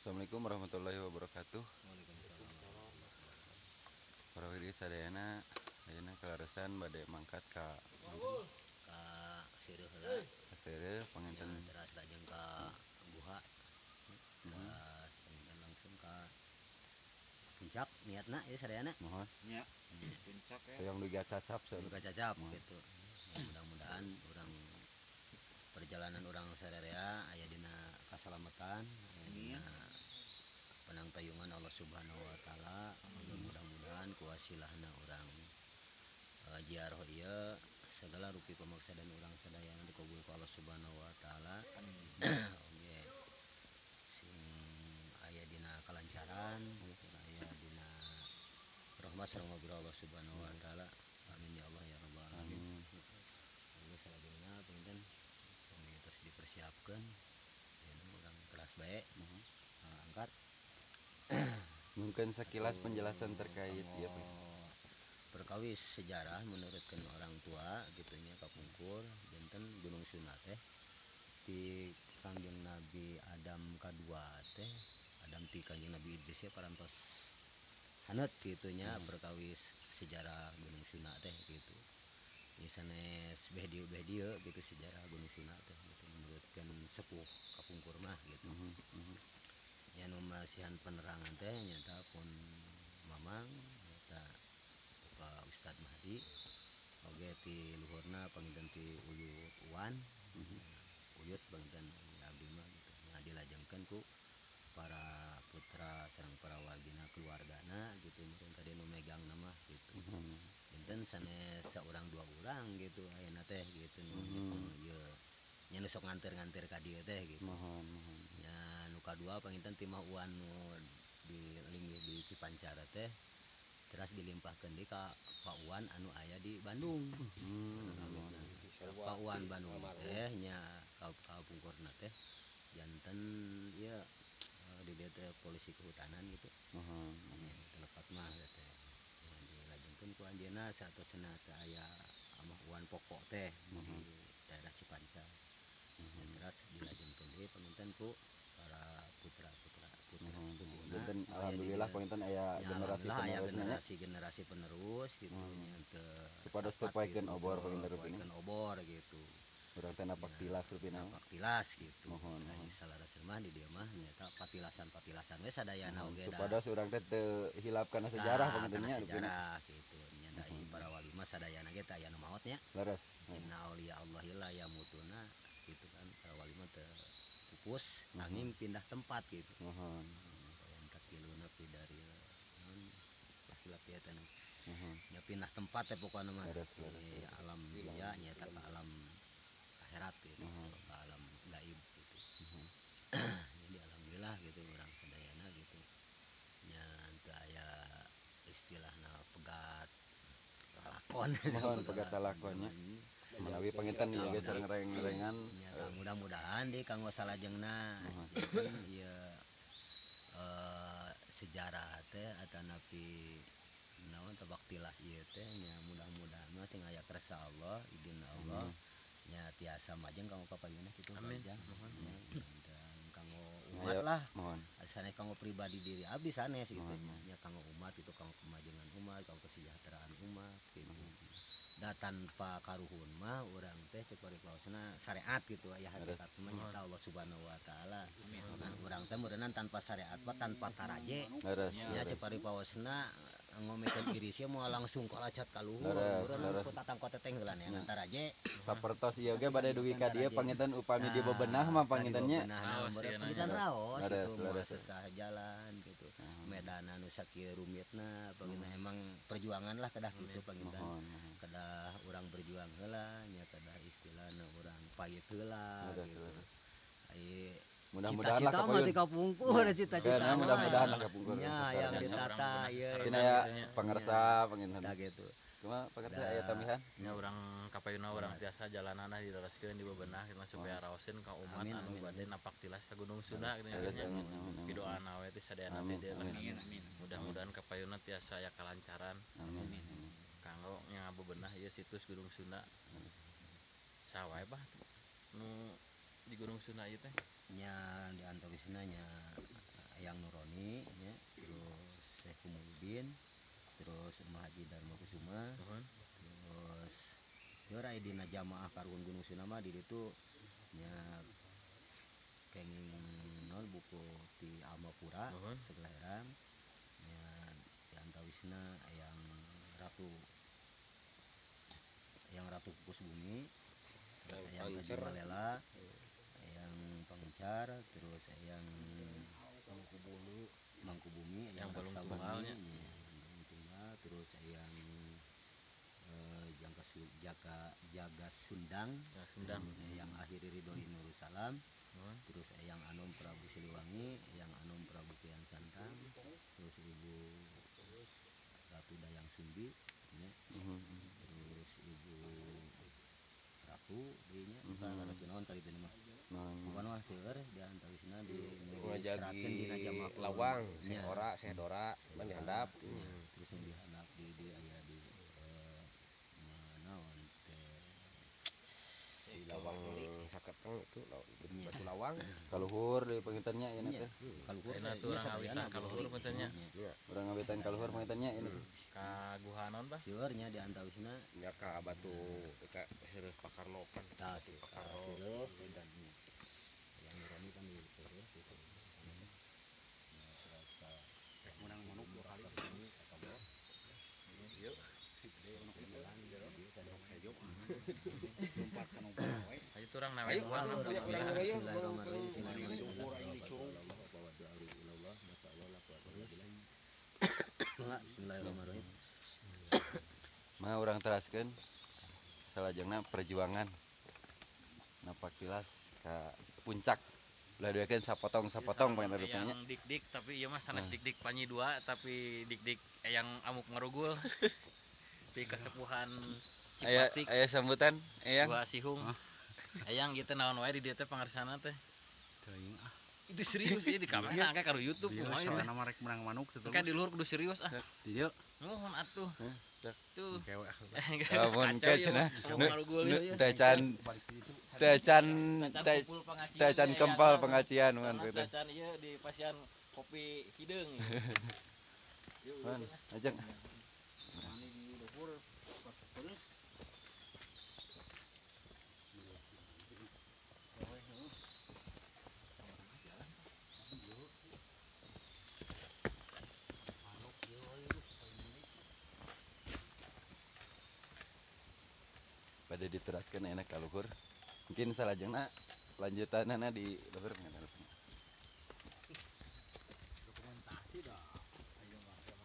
Assalamualaikum warahmatullahi wabarakatuh. Waalaikumsalam warahmatullahi wabarakatuh. Para wiri sadayana ayeuna kalaresan bade mangkat ka Ka sireuh heula Kasere nya panginten teras lajeng ka guha teras panginten langsung ka puncak niatna ieu sadayana mohon nya puncak ya hoyong dugi cacap nu kacacap Mohon. gitu. Ya, mudah-mudahan urang perjalanan urang sadaya aya dina kasalamatan, aya dina penangtayungan Allah Subhanahu wa taala. Mudah-mudahan ku wasilahna urang ziarah ieu segala rupi pamaksadan urang sadaya dikabul ku Allah Subhanahu wa taala. Oge sing aya dina kalancaran, aya dina rahmat sareng maghfirah Allah Subhanahu wa taala. Amin ya Allah ya rabbal alamin. Ini salajengna punten terus dipersiapkeun yen urang kelas bae angkat Mungkin sekilas penjelasan terkait ya Pak. Perkawis sejarah menurutkan orang tua gitunya kapungkur janten Gunung Suna teh ti Kangjeng Nabi Adam kedua teh Adam ti Kangjeng Nabi Idris ya parantos hanet gitunya perkawis sejarah Gunung Suna teh gitu. Ini sanes behdieu gitu sejarah Gunung Suna teh gitu menurutkan sepuh kapungkur mah gitu. Ya nu masihan penerangan teh nyata pun mamang nyata Pak Ustadz Mahdi oge ti luhurna panginten ti Uyut Uwan Uyut panginten abdi mah gitu nya dilajengkeun ku para putra sareng para wagina keluargana gitu mungkin tadi nu megang nama gitu dinten sanes saurang dua urang gitu ayeuna teh gitu nu ieu nya nu sok nganter-nganter ka dieu teh gitu Mohon. nya nu kadua panginten ti Mah Uwan nu dilinggih di Cipancara teh teras dilimpahkeun di ka Pak Uwan anu aya di Bandung. Pak Uwan Bandung teh nya kapungkurna teh janten ieu di dieu teh polisi kehutanan gitu. Mohon. Tempat mah teh dilajengkeun ku anjeunna saatosna teh aya Mah Uwan pokok teh di daerah Cipanca. Teras dilajengkeun deui panginten ku para putra Janten alhamdulillah panginten aya generasi penerus gitu nya teu supados teu paekeun obor panginten rupina. paekeun obor gitu. Urang teh napak tilas rupina. Napak tilas gitu. Mohon. Salaraseun mah di dieu mah nyata patilasan we sadayana oge da. Supados urang teh teu hilap kana sejarah panginten nya rupina. Sejarah gitu. Nya da para wali mah sadayana ge teh aya nu maot nya. Leres. Inna auliya Allahi la yamutuna gitu kan para wali mah teu pupus nanging pindah tempat gitu. Mohon. Entak kiluna pi dari naon hilap ya teh. Ya pindah tempat teh pokona mah. Di alam dunya nyata ka alam akhirat gitu. Ke alam gaib gitu. Jadi alhamdulillah gitu urang sadayana gitu. Nya teu aya istilahna pegat lakon. Mohon pegat lakonnya. Menawi panginten ieu ge sareng reng-rengan. Ya mudah-mudahan di kanggo salajengna janten ieu sejarah teh atanapi naon tebak tilas ieu teh nya mudah-mudahan mah sing aya kersa Allah idin Allah nya tiasa majeng kanggo kapayuna kitu panjang dan kanggo umat lah Mohon. sanes kanggo pribadi diri abdi sanes gitu nya kanggo umat itu kanggo kemajuan umat kanggo kesejahteraan umat gitu. Da tanpa karuhun mah urang teh cek paripaosna syariat gitu aya hakikat mah nyata Allah Subhanahu wa taala. Kan urang teh meureunnan tanpa syariat mah tanpa taraje. Nya cek paripaosna ngomekeun diri sia moal langsung kalacat ka luhur. Meureunnan ku tatang kota teh heula neangan taraje. Sapertos ieu ge bade dugi ka dieu panginten upami di bebenah mah panginten nya. Panginten raos gitu moal sesah jalan gitu. Medan anu sakieu rumitna panginten emang perjuangan lah kedah kitu panginten. Kedah urang berjuang heula nya kedah istilahna urang payet heula gitu. Ai Mudah-mudahan lah kapungkur cita-cita mudah-mudahan lah kapungkur. Nya yang ditata ieu Tina ya pangarsa panginten. gitu. Cuma pangarsa aya tambahan. Nya urang kapayuna urang tiasa jalanana dilereskeun di bebenah supaya raoseun ka umat anu bade napak tilas ka Gunung Sunda gitu nya. Pidoana we teh sadayana teh deui lah. Mudah-mudahan kapayuna tiasa aya kalancaran. Amin. Kanggo nya bebenah ieu situs Gunung Sunda. Sawae bah nu di Gunung Sunda ieu teh. Nya di antawisna nya Muhyiddin, terus Mbah Haji Dharma Kusuma, Nuhun. terus seueur aya dina jamaah karuhun Gunung Suna di ditu nya kenging non buku ti Amapura Nuhun. sekelahiran nya diantawisna yang ratu kukus bumi, terus yang Kaji Malela, yang Pangencar, terus yang Mangkubumi, Yang Balung Raksa Tunggalnya. Bumi, Balung Tunggal, terus yang Jaga Sundang, Ya, Sundang. yang akhiri Ridhoi Nursalam, Nuhun. terus yang Anom Prabu Siliwangi, yang Anom Prabu Kian Santang, terus Ibu Ratu Dayang Sumbi, ya. Terus Ibu Ratu dinya Ratu naon tadi teh mah. Bukan mah seueur di antawisna di ngajagi dina jamaah lawang, nya. Dora, man dihandap. Terus yang dihandap di aya di naon teh Di lawang saketeng itu batu lawang. Kaluhur di pangitannya ini teh. kaluhur Ayeuna teh urang ngawitan kaluhur puntennya. Urang ngabetan kaluhur pangitannya ini. Ka guhanon bah. seueur nya di antawisna Ya ka batu ka Sirus Pakarno kan. tah Pakarno. seueur dan yang nurani kan di seueur gitu. Menang manuk 2 kali ini kabur. Ayo turang nawe moal. Bismillahirrahmanirrahim. Mah urang teraskeun salajengna perjuangan napak tilas ka puncak. Ulah duekeun sapotong pangitan rupanya. Yang dik-dik tapi ieu mah sanes dik-dik panyi 2 tapi dik-dik yang amuk ngarugul. Di kasepuhan Cipatik. Aya sambutan eyang. Dua sihung. Eyang gitu naon wae di dieu teh pangarsana teh. Itu serius ieu di kamera angka karo YouTube mah ieu. Soalnya mah rek menang manuk tuh. Engka di luhur kudu serius ah. Di dieu Nuhun atuh. Tuh. kewe. Lamun Kacau ieu cenah mah, amuk ngarugul ieu. tacan kumpul pengajian. tacan ya, kempal ya, pengajian Karena mun kitu. tacan ieu di pasian kopi hideung. Man, ajeng. Pada diteraskan enak kaluhur. Mungkin salajengna lanjutanana di luhur